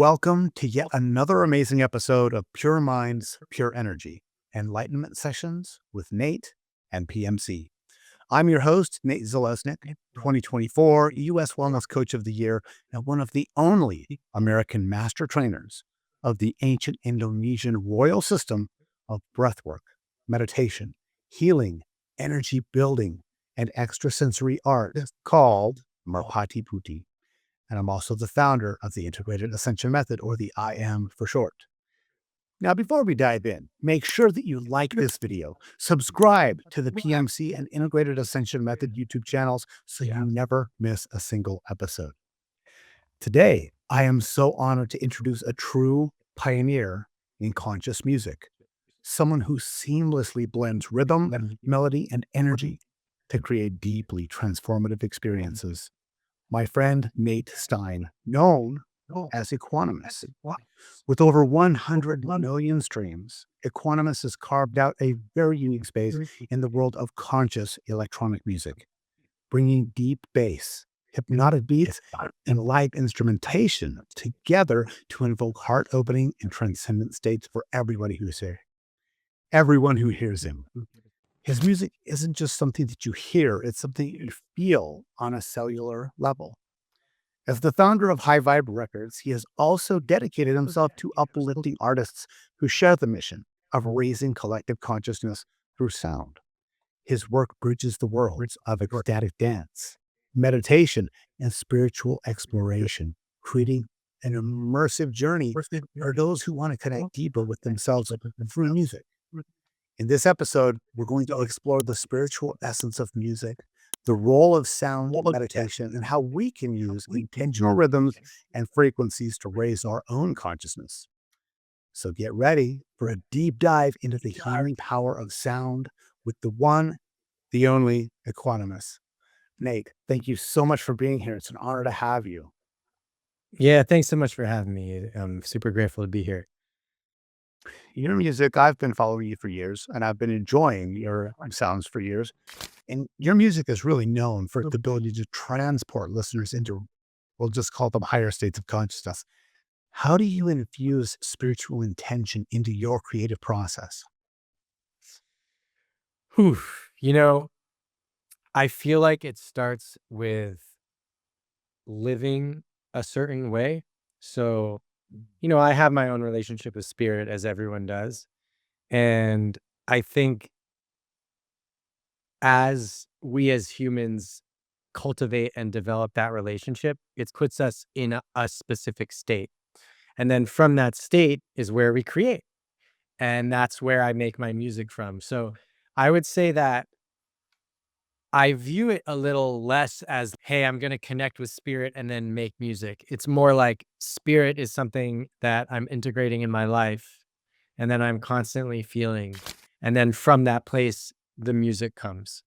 Welcome to yet another amazing episode of Pure Minds, Pure Energy, Enlightenment Sessions with Nate and PMC. I'm your host, Nate Zalesnik, 2024 U.S. Wellness Coach of the Year and one of the only American master trainers of the ancient Indonesian royal system of breathwork, meditation, healing, energy building, and extrasensory art called Merpati Putih. And I'm also the founder of the Integrated Ascension Method, or the IM for short. Now, before we dive in, make sure that you like this video, subscribe to the PMC and Integrated Ascension Method YouTube channels so you never miss a single episode. Today, I am so honored to introduce a true pioneer in conscious music, someone who seamlessly blends rhythm, melody, and energy to create deeply transformative experiences. My friend Nate Stein, known as Equanimous. With over 100 million streams, Equanimous has carved out a very unique space in the world of conscious electronic music, bringing deep bass, hypnotic beats, and live instrumentation together to invoke heart-opening and transcendent states for everyone who hears him. His music isn't just something that you hear, it's something you feel on a cellular level. As the founder of High Vibe Records, he has also dedicated himself to uplifting artists who share the mission of raising collective consciousness through sound. His work bridges the worlds of ecstatic dance, meditation, and spiritual exploration, creating an immersive journey for those who want to connect deeper with themselves through music. In this episode, we're going to explore the spiritual essence of music, the role of sound in meditation, and how we can use intentional rhythms and frequencies to raise our own consciousness. So get ready for a deep dive into the healing power of sound with the one, the only Equanimous. Nate, thank you so much for being here. It's an honor to have you. Yeah, thanks so much for having me. I'm super grateful to be here. Your music, I've been following you for years, and I've been enjoying your sounds for years. And your music is really known for the ability to transport listeners into, we'll just call them higher states of consciousness. How do you infuse spiritual intention into your creative process? Whew. You know, I feel like it starts with living a certain way. So, I have my own relationship with spirit, as everyone does. And I think as we as humans cultivate and develop that relationship, it puts us in a specific state. And then from that state is where we create. And that's where I make my music from. So I would say that I view it a little less as, hey, I'm going to connect with spirit and then make music. It's more like spirit is something that I'm integrating in my life and then I'm constantly feeling. And then from that place, the music comes.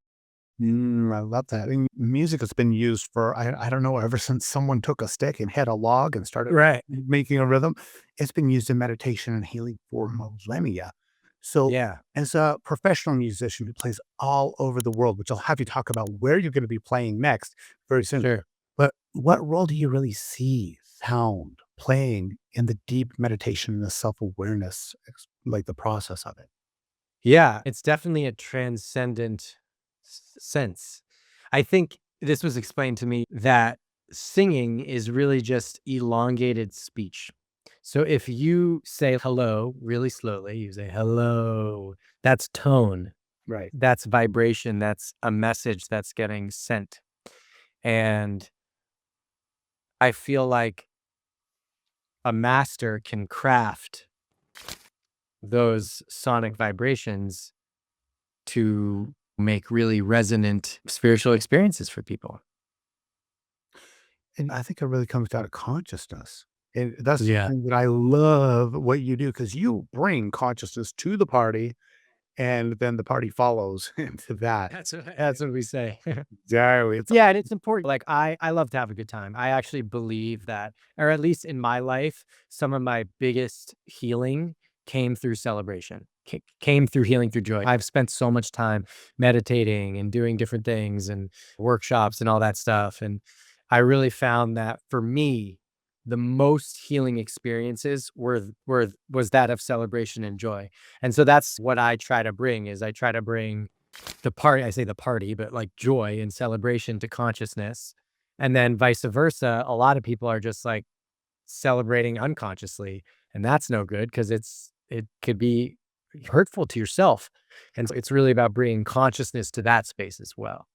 I love that. I mean, music has been used for, I don't know, ever since someone took a stick and hit a log and started Right. making a rhythm. It's been used in meditation and healing for millennia. So, Yeah. as a professional musician who plays all over the world, which I'll have you talk about where you're going to be playing next very soon. Sure. But what role do you really see sound playing in the deep meditation and the self-awareness, like the process of it? Yeah. It's definitely a transcendent sense. I think this was explained to me that singing is really just elongated speech. So if you say hello really slowly, you say hello, that's tone, Right. that's vibration, that's a message that's getting sent. And I feel like a master can craft those sonic vibrations to make really resonant spiritual experiences for people. And I think it really comes down to consciousness. And that's the Yeah. thing that I love what you do, because you bring consciousness to the party and then the party follows into that. That's what we say. Exactly. It's Yeah, and it's important. Like I love to have a good time. I actually believe that, or at least in my life, some of my biggest healing came through celebration. Came through healing through joy. I've spent so much time meditating and doing different things and workshops and all that stuff. And I really found that for me, the most healing experiences was that of celebration and joy. And so that's what I try to bring is I try to bring the party, I say the party, but like joy and celebration to consciousness. And then vice versa, a lot of people are just like celebrating unconsciously, and that's no good because it could be hurtful to yourself. And so it's really about bringing consciousness to that space as well.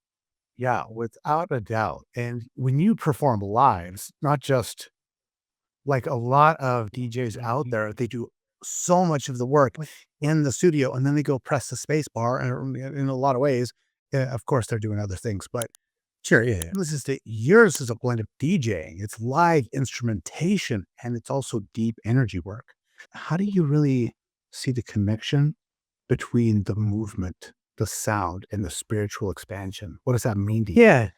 Yeah, without a doubt. And when you perform lives, not just like a lot of DJs out there, they do so much of the work in the studio and then they go press the space bar. And in a lot of ways, of course, they're doing other things, but Sure, yeah. this is yours is a blend of DJing, it's live instrumentation, and it's also deep energy work. How do you really see the connection between the movement, the sound, and the spiritual expansion? What does that mean to you? Yeah.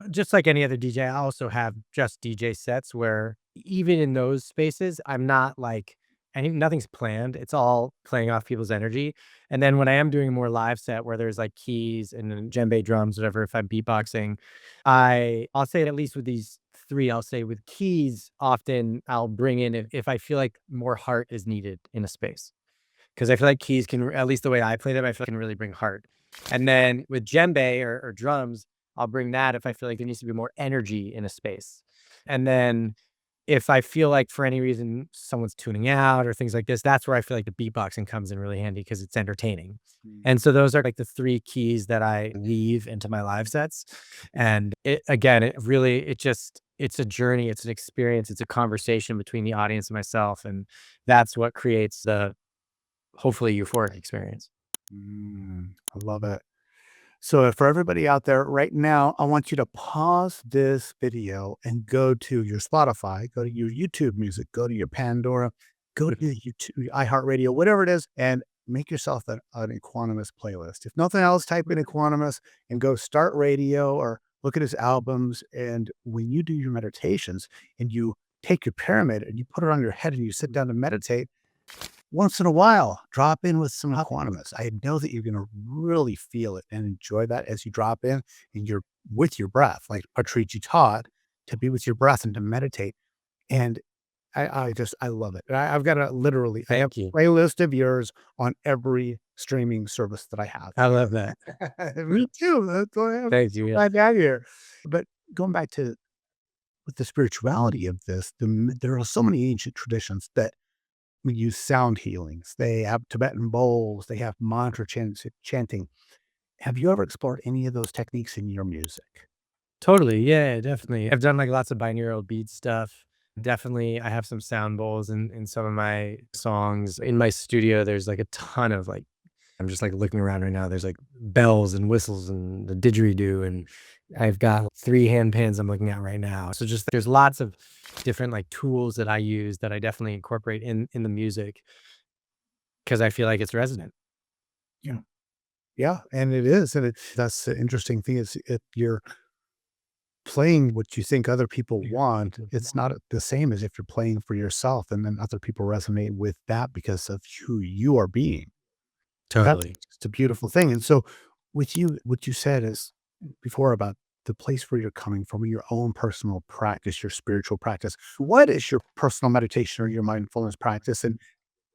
Just like any other DJ, I also have just DJ sets where even in those spaces, I'm not like nothing's planned. It's all playing off people's energy. And then when I am doing a more live set where there's like keys and then djembe drums, whatever, if I'm beatboxing, I'll say at least with these three, I'll say with keys, often I'll bring in if I feel like more heart is needed in a space. Because I feel like keys can, at least the way I play them, I feel like can really bring heart. And then with djembe or drums, I'll bring that if I feel like there needs to be more energy in a space. And then if I feel like for any reason someone's tuning out or things like this, that's where I feel like the beatboxing comes in really handy because it's entertaining. And so those are like the three keys that I weave into my live sets. And it again, it really, it's a journey, it's an experience, it's a conversation between the audience and myself. And that's what creates the hopefully euphoric experience. I love it. So for everybody out there right now, I want you to pause this video and go to your Spotify, go to your YouTube music, go to your Pandora, go to your YouTube, iHeartRadio, whatever it is, and make yourself an Equanimous playlist. If nothing else, type in Equanimous and go start radio or look at his albums. And when you do your meditations and you take your pyramid and you put it on your head and you sit down to meditate, once in a while, drop in with some Equanimous. I know that you're going to really feel it and enjoy that as you drop in and you're with your breath, like Patriji taught to be with your breath and to meditate. And I love it. I've got I have Thank you. a playlist of yours on every streaming service that I have. I love that. Me too. That's why I'm Thank you. so Yeah. glad to have you here. But going back to with the spirituality of this, there are so many ancient traditions that we use sound healings. They have Tibetan bowls. They have mantra chanting. Have you ever explored any of those techniques in your music? Totally. Yeah, definitely. I've done like lots of binaural beat stuff. Definitely. I have some sound bowls in some of my songs. In my studio, there's like a ton of like, I'm just like looking around right now. There's like bells and whistles and the didgeridoo. And I've got three hand pans I'm looking at right now. So just there's lots of different like tools that I use that I definitely incorporate in the music because I feel like it's resonant. Yeah. Yeah, and it is, and that's the interesting thing is if you're playing what you think other people want, it's not the same as if you're playing for yourself, and then other people resonate with that because of who you are being. That's Totally. just a beautiful thing, and so with you, what you said is before about the place where you're coming from, your own personal practice, your spiritual practice. What is your personal meditation or your mindfulness practice, and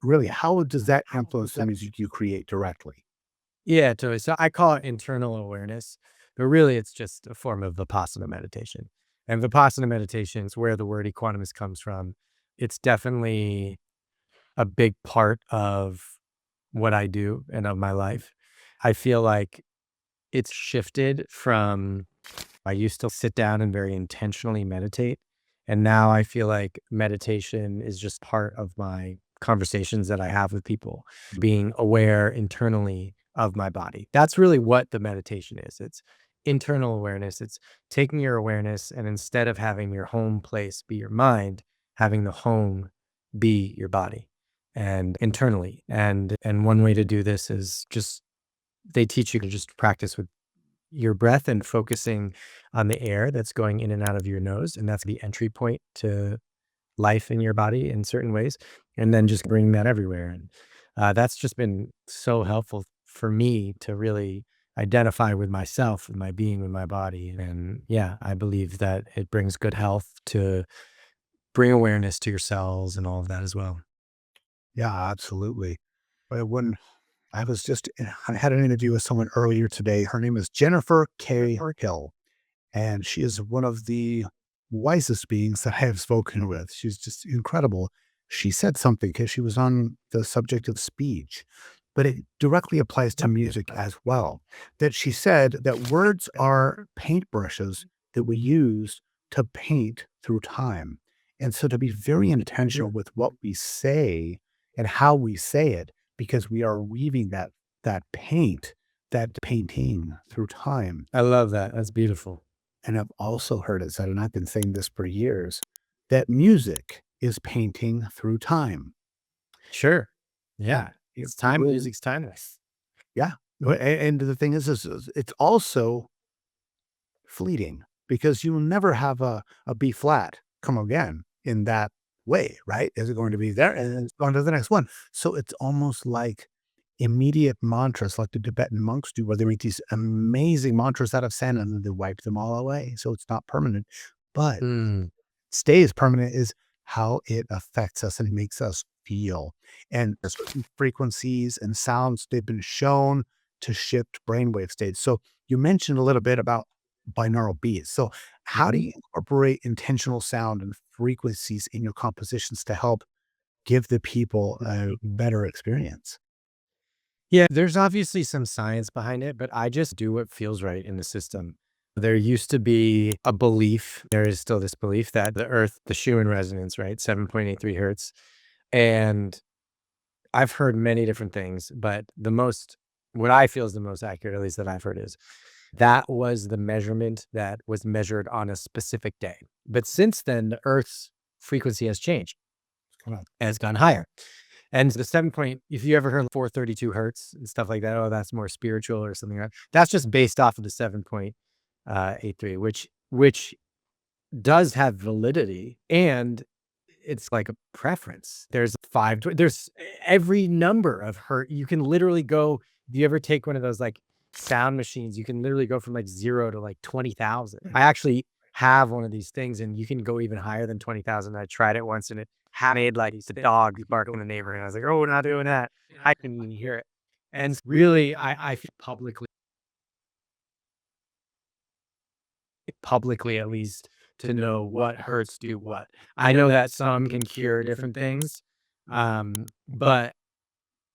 really, how does that influence the music you create directly? Yeah, totally. So I call it internal awareness, but really it's just a form of Vipassana meditation. And Vipassana meditation is where the word equanimous comes from. It's definitely a big part of what I do and of my life. I feel like it's shifted from I used to sit down and very intentionally meditate. And now I feel like meditation is just part of my conversations that I have with people, being aware internally of my body. That's really what the meditation is. It's internal awareness. It's taking your awareness and instead of having your home place be your mind, having the home be your body and internally. And one way to do this is just they teach you to just practice with your breath and focusing on the air that's going in and out of your nose. And that's the entry point to life in your body in certain ways. And then just bring that everywhere. And that's just been so helpful for me to really identify with myself, with my being, with my body. And yeah, I believe that it brings good health to bring awareness to your cells and all of that as well. Yeah, absolutely. When I had an interview with someone earlier today. Her name is Jennifer K. Hill, and she is one of the wisest beings that I have spoken with. She's just incredible. She said something because she was on the subject of speech, but it directly applies to music as well. That she said that words are paintbrushes that we use to paint through time. And so to be very intentional with what we say and how we say it, because we are weaving that paint, that painting through time. I love that. That's beautiful. And I've also heard it said, and I've been saying this for years, that music is painting through time. Sure. Yeah. It It's time. will- Music's timeless. Yeah. And the thing is it's also fleeting because you will never have a B flat come again in that way, right? Is it going to be there and then it's going to the next one? So it's almost like immediate mantras like the Tibetan monks do, where they make these amazing mantras out of sand and then they wipe them all away. So it's not permanent. But Mm. stays permanent is how it affects us and makes us feel. And there's certain frequencies and sounds, they've been shown to shift brainwave states. So you mentioned a little bit about binaural beats. So how do you incorporate intentional sound and frequencies in your compositions to help give the people a better experience? Yeah, there's obviously some science behind it, but I just do what feels right in the system. There used to be a belief, there is still this belief that the earth, the Schumann resonance, right? 7.83 hertz. And I've heard many different things, but what I feel is the most accurate, at least that I've heard, is that was the measurement that was measured on a specific day. But since then, the earth's frequency has changed, has gone higher. And the 7 point, if you ever heard 432 hertz and stuff like that, oh, that's more spiritual or something like that. That's just based off of the 7.83, which does have validity, and it's like a preference. There's there's every number of hertz. You can literally go, if you ever take one of those like sound machines, you can literally go from like 0 to like 20,000. I actually have one of these things and you can go even higher than 20,000. I tried it once and it made like the dog bark in the neighborhood. And I was like, oh, we're not doing that. I couldn't even hear it. And really, I feel publicly at least, to know what hertz do what. I know that some can cure different things, but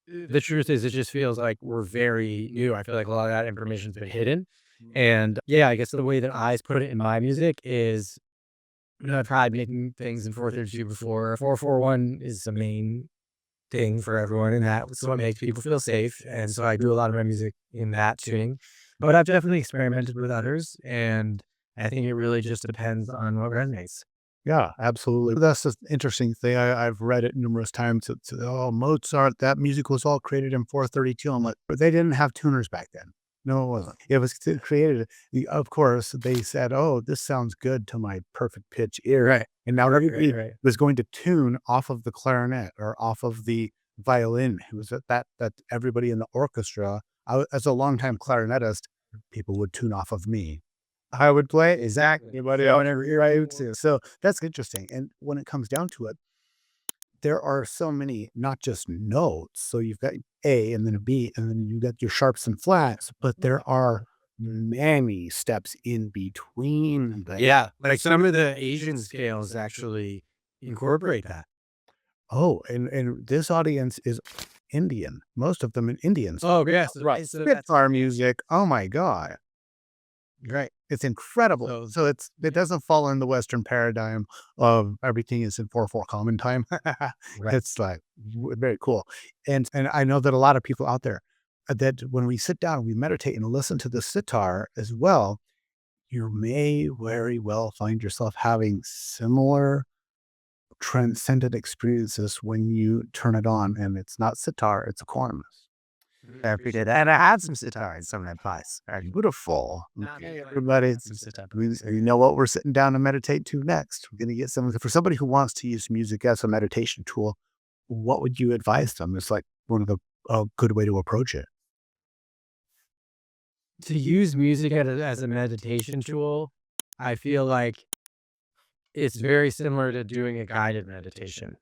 the truth is it just feels like we're very new. I feel like a lot of that information's been hidden. And yeah, I guess the way that I put it in my music is, I've tried making things in 432 before. 441 is the main thing for everyone, and that's what makes people feel safe. And so I do a lot of my music in that tuning. But I've definitely experimented with others, and I think it really just depends on what resonates. Yeah, absolutely. That's the interesting thing. I've read it numerous times. Oh, Mozart, that music was all created in 432. I'm like, but they didn't have tuners back then. No, it wasn't. It was created. Of course, they said, "Oh, this sounds good to my perfect pitch ear," Right. and now everybody Right. was going to tune off of the clarinet or off of the violin. Who was that everybody in the orchestra? As a longtime clarinetist, people would tune off of me. I would play it. Exactly. Anybody else? Whenever you're right to. So that's interesting. And when it comes down to it, there are so many, not just notes. So you've got A and then a B, and then you got your sharps and flats, but there are many steps in between. Yeah. Like some of the Asian scales actually incorporate that. Oh, and this audience is Indian. Most of them in Indians. Oh, yes. Right. So that's Spitfire music. Oh my God. right. It's incredible. So So it doesn't fall in the Western paradigm of everything is in 4/4 common time. right. It's like very cool. And I know that a lot of people out there that when we sit down, we meditate and listen to the sitar as well, you may very well find yourself having similar transcendent experiences when you turn it on and it's not sitar, it's Equanimous. I appreciate that. And I had some sitar in some of my class. Beautiful. Okay, Everybody, some sitar. you know what we're sitting down to meditate to next. We're going to get some, for somebody who wants to use music as a meditation tool, what would you advise them? It's like one of a good way to approach it. To use music as a meditation tool, I feel like it's very similar to doing a guided meditation.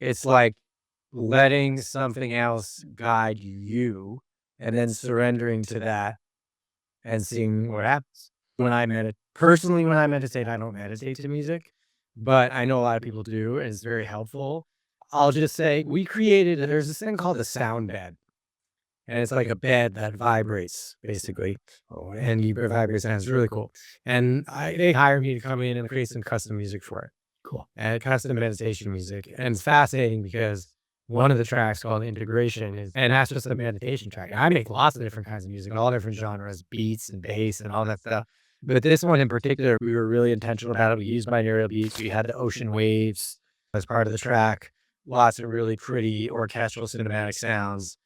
It's like letting something else guide you and then surrendering to that and seeing what happens. When I meditate, I don't meditate to music, but I know a lot of people do, and it's very helpful. I'll just say there's this thing called a sound bed, and it's like a bed that vibrates basically. Oh, and it vibrates, and it's really cool. And they hired me to come in and create some custom music for it. Cool. And custom meditation music. And it's fascinating because one of the tracks called Integration and that's just a meditation track. I make lots of different kinds of music, all different genres, beats and bass and all that stuff. But this one in particular, we were really intentional about it. We used binaural beats. We had the ocean waves as part of the track. Lots of really pretty orchestral cinematic sounds.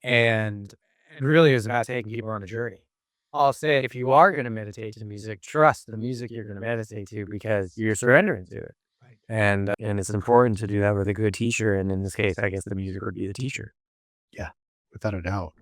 And it really is about taking people on a journey. I'll say, if you are going to meditate to music, trust the music you're going to meditate to because you're surrendering to it. And it's important to do that with a good teacher. And in this case, I guess the music would be the teacher. Yeah, without a doubt.